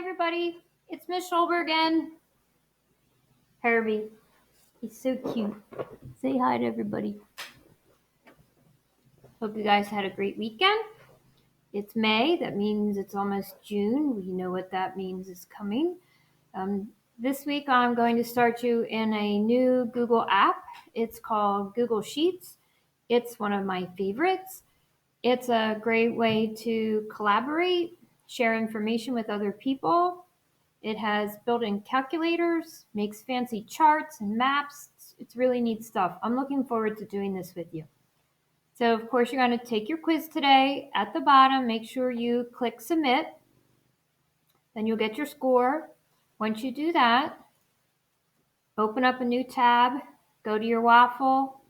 everybody. It's Miss Schulber again. Herbie. He's so cute. Say hi to everybody. Hope you guys had a great weekend. It's May. That means it's almost June. We know what that means is coming. This week I'm going to start you in a new Google app. It's called Google Sheets. It's one of my favorites. It's a great way to collaborate, share information with other people. It has built-in calculators, makes fancy charts and maps. It's really neat stuff. I'm looking forward to doing this with you. So, of course, you're going to take your quiz today. At the bottom, make sure you click Submit. Then you'll get your score. Once you do that, open up a new tab, go to your Waffle,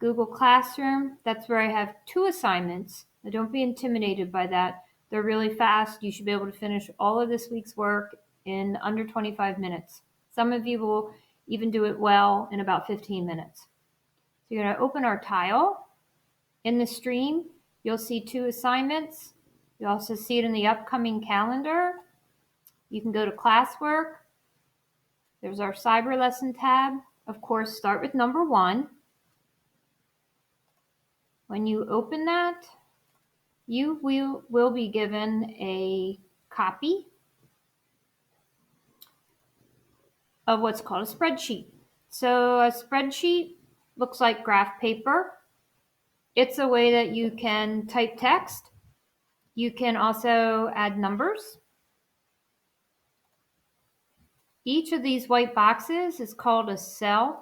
Google Classroom. That's where I have 2 assignments. Now, don't be intimidated by that. They're really fast. You should be able to finish all of this week's work in under 25 minutes. Some of you will even do it well in about 15 minutes. So you're going to open our tile. In the stream, you'll see 2 assignments. You also see it in the upcoming calendar. You can go to classwork. There's our cyber lesson tab. Of course, start with number 1. When you open that, you will be given a copy of what's called a spreadsheet. So a spreadsheet looks like graph paper. It's a way that you can type text. You can also add numbers. Each of these white boxes is called a cell.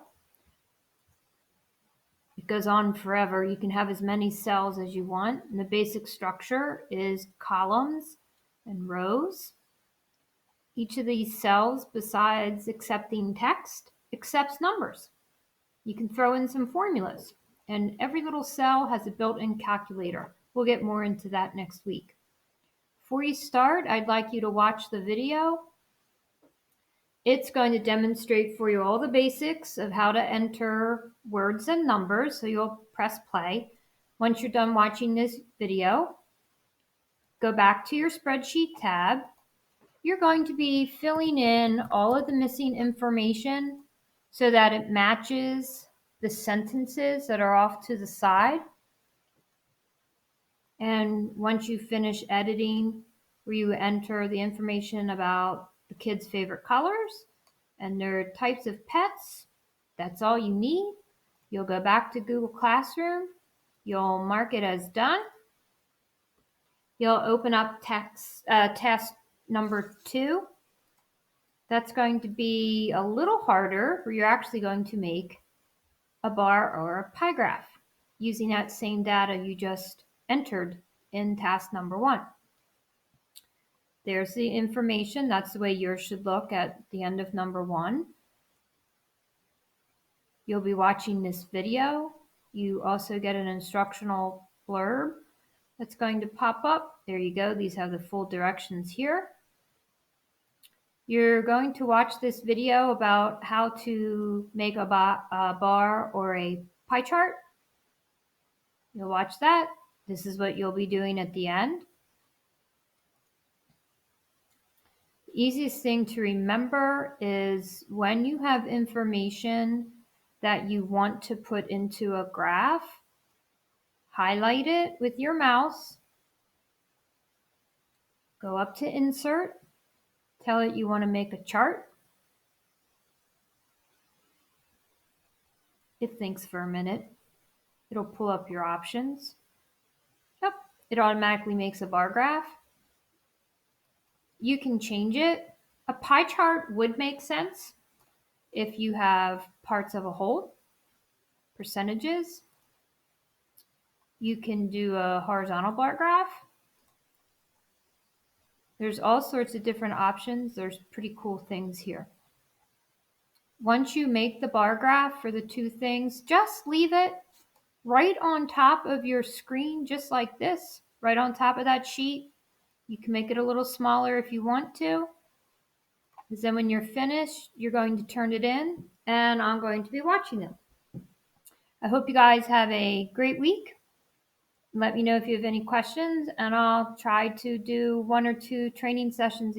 It goes on forever. You can have as many cells as you want. And the basic structure is columns and rows. Each of these cells, besides accepting text, accepts numbers. You can throw in some formulas. And every little cell has a built-in calculator. We'll get more into that next week. Before you start, I'd like you to watch the video. It's going to demonstrate for you all the basics of how to enter words and numbers. So you'll press play. Once you're done watching this video, go back to your spreadsheet tab. You're going to be filling in all of the missing information so that it matches the sentences that are off to the side. And once you finish editing, where you enter the information about the kids' favorite colors and their types of pets, that's all you need. You'll go back to Google Classroom. You'll mark it as done. You'll open up task number 2. That's going to be a little harder, where you're actually going to make a bar or a pie graph using that same data you just entered in task number 1. There's the information. That's the way yours should look at the end of number 1. You'll be watching this video. You also get an instructional blurb that's going to pop up. There you go. These have the full directions here. You're going to watch this video about how to make a bar or a pie chart. You'll watch that. This is what you'll be doing at the end. The easiest thing to remember is when you have information that you want to put into a graph, highlight it with your mouse, go up to Insert, tell it you want to make a chart. It thinks for a minute. It'll pull up your options. Yep, it automatically makes a bar graph. You can change it. A pie chart would make sense if you have parts of a whole, percentages. You can do a horizontal bar graph. There's all sorts of different options. There's pretty cool things here. Once you make the bar graph for the 2 things, just leave it right on top of your screen, just like this, right on top of that sheet. You can make it a little smaller if you want to. Because then when you're finished, you're going to turn it in, and I'm going to be watching it. I hope you guys have a great week. Let me know if you have any questions, and I'll try to do 1 or 2 training sessions